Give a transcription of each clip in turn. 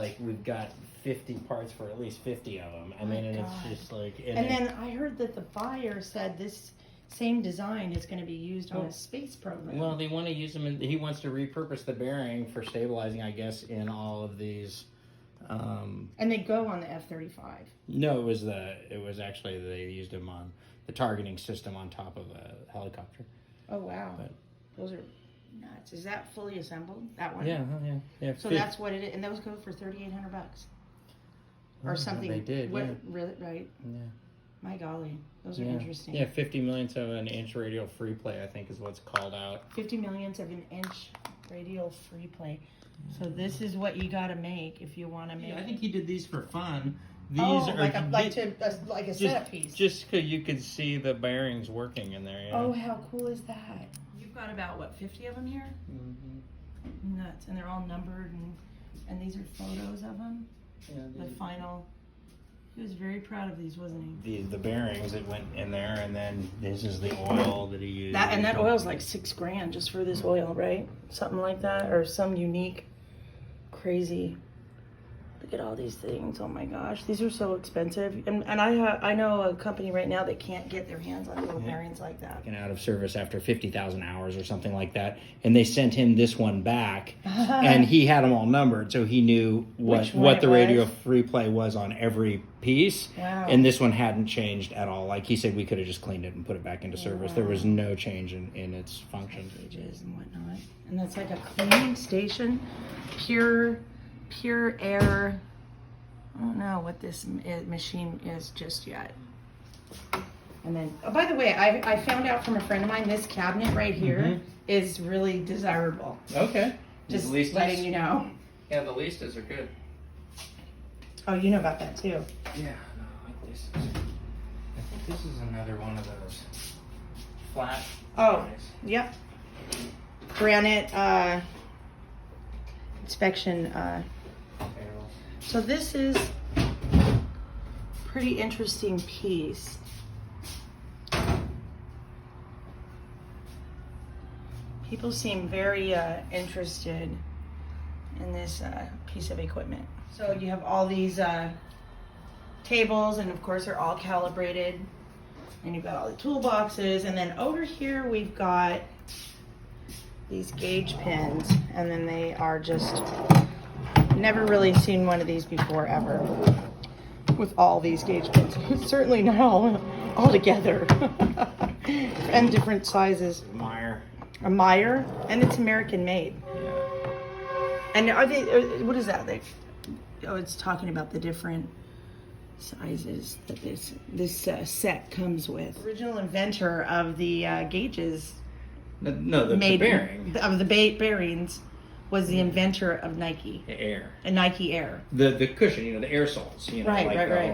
like we've got 50 parts for at least 50 of them. I mean, and it's just like. And then I heard that the buyer said this same design is going to be used on a space program. Well, they want to use them. He wants to repurpose the bearing for stabilizing, I guess, in all of these. And they go on the F-35. No, it was actually they used them on the targeting system on top of a helicopter. Oh wow, But, those are nuts. Is that fully assembled? That one? yeah. So that's what it is, and those go for $3,800 or something. They did, what, yeah. Really, right? Yeah. My golly, those are interesting. Yeah, 50 millionths of an inch radial free play, I think, is what's called out. 50 millionths of an inch radial free play. So this is what you got to make if you want to make. Yeah, I think he did these for fun. These are like a just, setup piece. Just because you could see the bearings working in there. Oh, how cool is that? You've got about what, 50 of them here? Mm-hmm. Nuts, and they're all numbered, and these are photos of them. Yeah, The final. He was very proud of these, wasn't he? The bearings that went in there, and then this is the oil that he used. That oil's like $6,000 just for this oil, right? Something like that, or some unique, crazy. Look at all these things. Oh my gosh, these are so expensive. And I know a company right now that can't get their hands on little bearings like that. And out of service after 50,000 hours or something like that, and they sent him this one back, and he had them all numbered, so he knew what the radio free play was on every piece. Wow. And this one hadn't changed at all. Like he said, we could have just cleaned it and put it back into service. There was no change in its function. Gauges and whatnot. And that's like a cleaning station, pure air. I don't know what this machine is just yet. And then, oh, by the way, I found out from a friend of mine, this cabinet right here is really desirable. Okay. Just letting you know. Yeah, the Leastas are good. Oh, you know about that too. Yeah, no, like this. I think this is another one of those flat. Oh, guys. yep. Granite inspection. Barrels. So this is pretty interesting piece. People seem very interested in this piece of equipment. So you have all these tables, and of course they're all calibrated. And you've got all the toolboxes, and then over here we've got these gauge pins, and then they are just, never really seen one of these before ever, with all these gauge pins. Certainly not all together, and different sizes. Meyer. A Meyer, and it's American made. Yeah. And are they? What is that? Oh, it's talking about the different sizes that this set comes with. Original inventor of the gauges. No, the bearing. Of the bearings was the inventor of Nike. The Air. A Nike Air. The cushion, the air soles, Right, like right.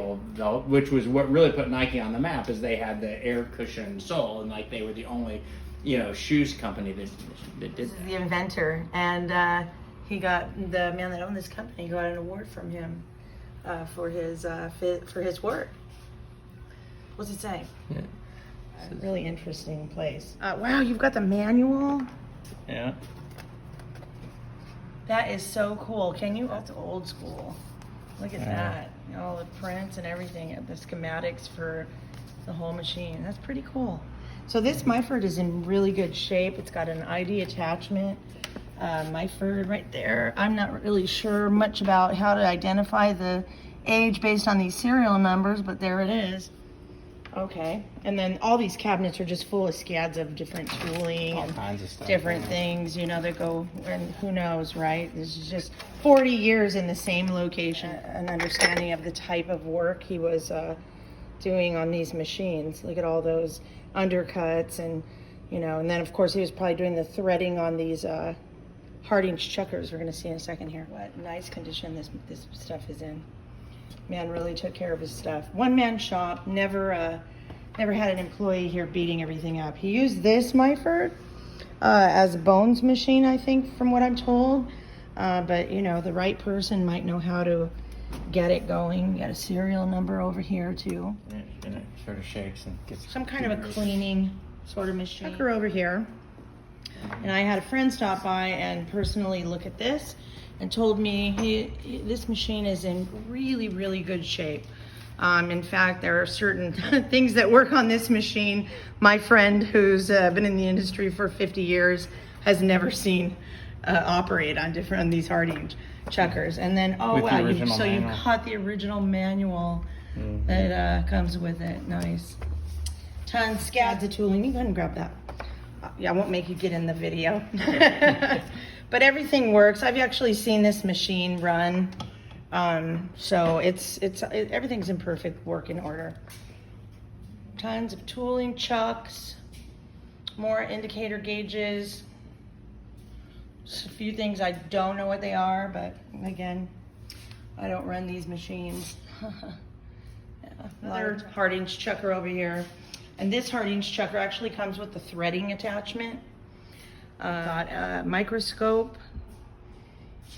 Which was what really put Nike on the map, is they had the air cushion sole, and like they were the only, shoes company that did that. The inventor, and he got, the man that owned this company got an award from him for his work. What's it say? Yeah. Really interesting place. Wow, you've got the manual. Yeah. That is so cool. That's old school. Look at that. All the prints and everything, the schematics for the whole machine. That's pretty cool. So this Myford is in really good shape. It's got an ID attachment. Myford right there. I'm not really sure much about how to identify the age based on these serial numbers, but there it is. Okay, and then all these cabinets are just full of scads of different tooling All and kinds of stuff. different things, that go, and who knows, right? This is just 40 years in the same location. An understanding of the type of work he was doing on these machines. Look at all those undercuts, and and then of course he was probably doing the threading on these Harding's checkers. We're going to see in a second here what nice condition this stuff is in. Man really took care of his stuff. One-man shop, never had an employee here beating everything up. He used this Myford as a bones machine, I think, from what I'm told. But the right person might know how to get it going. You got a serial number over here too. And it sort of shakes and gets Some kind of a cleaning sort of machine. Checker over here. And I had a friend stop by and personally look at this and told me this machine is in really, really good shape. In fact, there are certain things that work on this machine. My friend, who's been in the industry for 50 years, has never seen operate on these Harding chuckers. And then, oh With the wow, original so you manual. caught the original manual that comes with it. Nice. Tons, scads of tooling. You go ahead and grab that. Yeah, I won't make you get in the video. But everything works. I've actually seen this machine run. So everything's in perfect working order. Tons of tooling, chucks, more indicator gauges. Just a few things I don't know what they are, but again, I don't run these machines. Another Harding's chucker over here. And this Harding's chucker actually comes with the threading attachment. Got a microscope.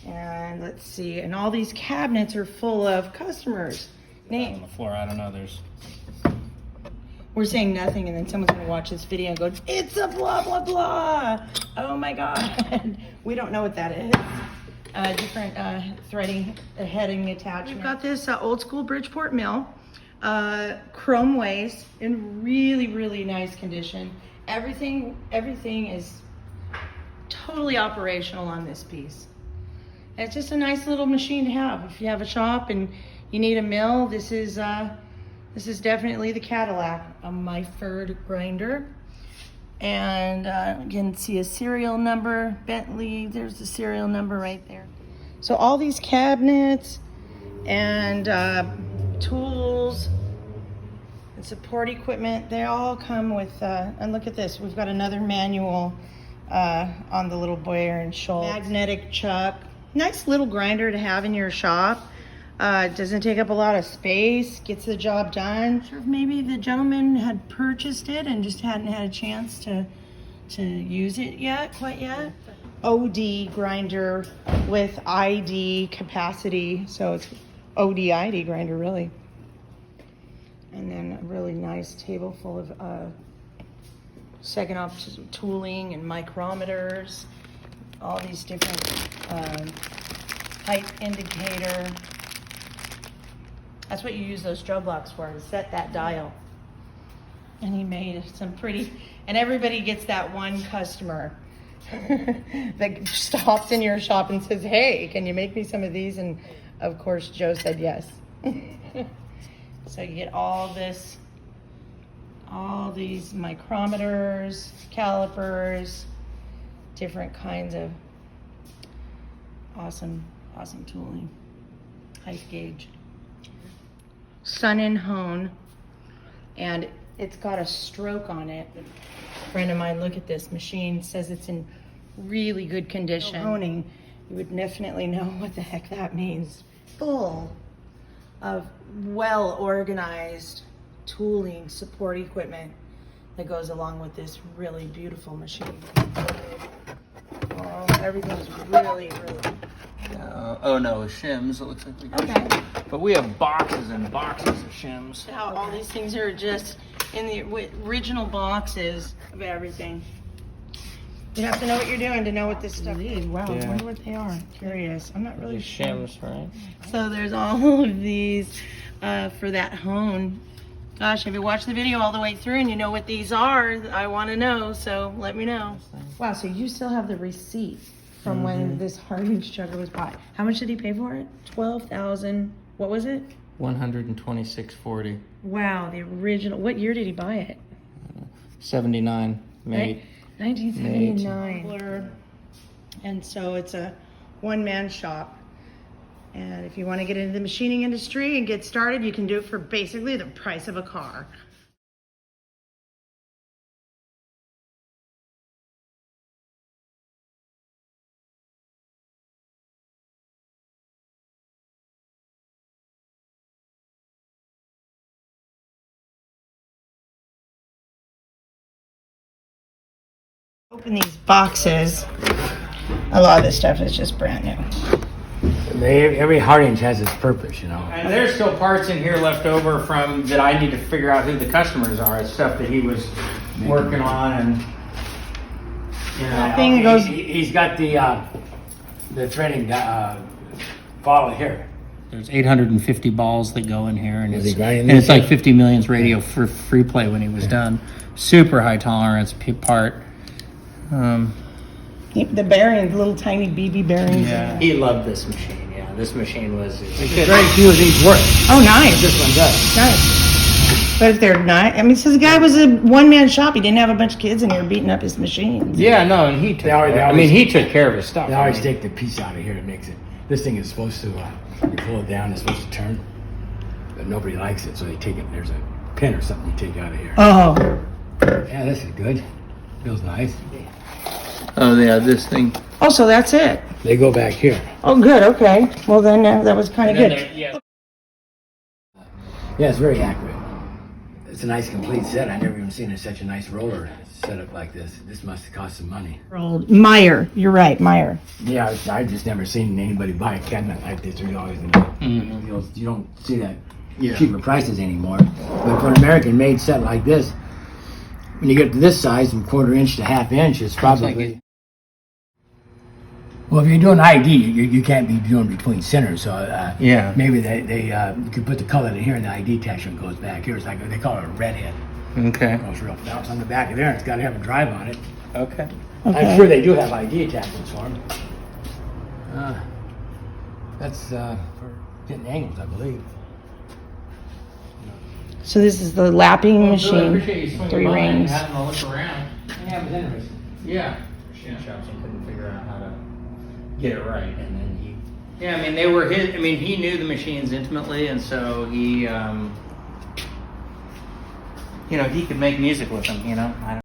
And let's see, and all these cabinets are full of customers. On the floor, I don't know. We're saying nothing, and then someone's gonna watch this video and go, "It's a blah blah blah." Oh my God, we don't know what that is. Different threading, heading attachment. We've got this old school Bridgeport mill, chrome waste in really, really nice condition. Everything is totally operational on this piece. It's just a nice little machine to have. If you have a shop and you need a mill, this is definitely the Cadillac, a Myford grinder. And you can see a serial number, Bentley, there's the serial number right there. So all these cabinets and tools and support equipment, they all come with, and look at this, we've got another manual on the little Boyer and Schultz. Magnetic chuck. Nice little grinder to have in your shop. Doesn't take up a lot of space, gets the job done. Sure, maybe the gentleman had purchased it and just hadn't had a chance to use it quite yet. OD grinder with ID capacity, so it's OD ID grinder really. And then a really nice table full of second op tooling and micrometers, all these different height indicator. That's what you use those strobe blocks for, to set that dial. And he made some pretty, and everybody gets that one customer that stops in your shop and says, "Hey, can you make me some of these?" And of course, Joe said yes. So you get all these micrometers, calipers, different kinds of awesome tooling. Height gauge. Sun and Hone, and it's got a stroke on it. A friend of mine, look at this machine, says it's in really good condition. Honing, you would definitely know what the heck that means. Full of well-organized tooling, support equipment that goes along with this really beautiful machine. Oh, everything's really, really. Oh no, shims. It looks like we got. Okay. But we have boxes and boxes of shims. How all these things are just in the original boxes of everything. You have to know what you're doing to know what this stuff is. Wow, I wonder what they are. Curious. I'm not really sure. Shims, right? So there's all of these for that Hone. Gosh, if you watch the video all the way through and you know what these are, I want to know, so let me know. Wow, so you still have the receipt from when this Harding's chucker was bought. How much did he pay for it? $12,000. What was it? $126.40. Wow, the original. What year did he buy it? 79 May. 1979. And so it's a one-man shop. And if you want to get into the machining industry and get started, you can do it for basically the price of a car. Open these boxes. A lot of this stuff is just brand new. Every Harding's has its purpose, you know. And there's still parts in here left over from that I need to figure out who the customers are. It's stuff that he was working on, and That thing goes. He's got the threading follow here. There's 850 balls that go in here, and Was it's, he grinding and these? it's like 50 million's radio for free play when he was done. Super high tolerance part. The bearings, little tiny BB bearings. Yeah, he loved this machine. Yeah, this machine was. Very few of these work. Oh, nice. This one does. Nice. But if they're not, I mean, this guy was a one-man shop. He didn't have a bunch of kids in here beating up his machines. Yeah, no, and he took. They always- I mean, he took care of his stuff. They always take the piece out of here that makes it. This thing is supposed to, you pull it down, it's supposed to turn, but nobody likes it, so they take it. There's a pin or something you take out of here. Oh, Yeah, this is good. Feels nice. Oh yeah, this thing. oh, so that's it. They go back here. Oh, good. Okay. Well, then that was kind of good. Yeah. Yeah, it's very accurate. It's a nice complete set. I never even seen such a nice roller set up like this. This must have cost some money. Meyer, you're right, Meyer. Yeah, I just never seen anybody buy a cabinet like this. There's always you don't see that cheaper prices anymore. But for an American-made set like this, when you get to this size, from 1/4 inch to 1/2 inch, it's probably. Well, if you're doing ID, you can't be doing between centers. So Yeah. maybe they you could put the color in here, and the ID attachment goes back here. It's like they call it a redhead. Okay. Goes real. Now it's on the back of there. And it's got to have a drive on it. Okay. Okay. I'm sure they do have ID attachments for them. That's for getting angles, I believe. So this is the lapping machine. 3 rings. Having a look around. Yeah, it was interesting. Yeah. Machine shops and couldn't figure out how to get it right, and then he. Yeah, I mean they were his. I mean he knew the machines intimately, and so he. You know, he could make music with them. You know. I don't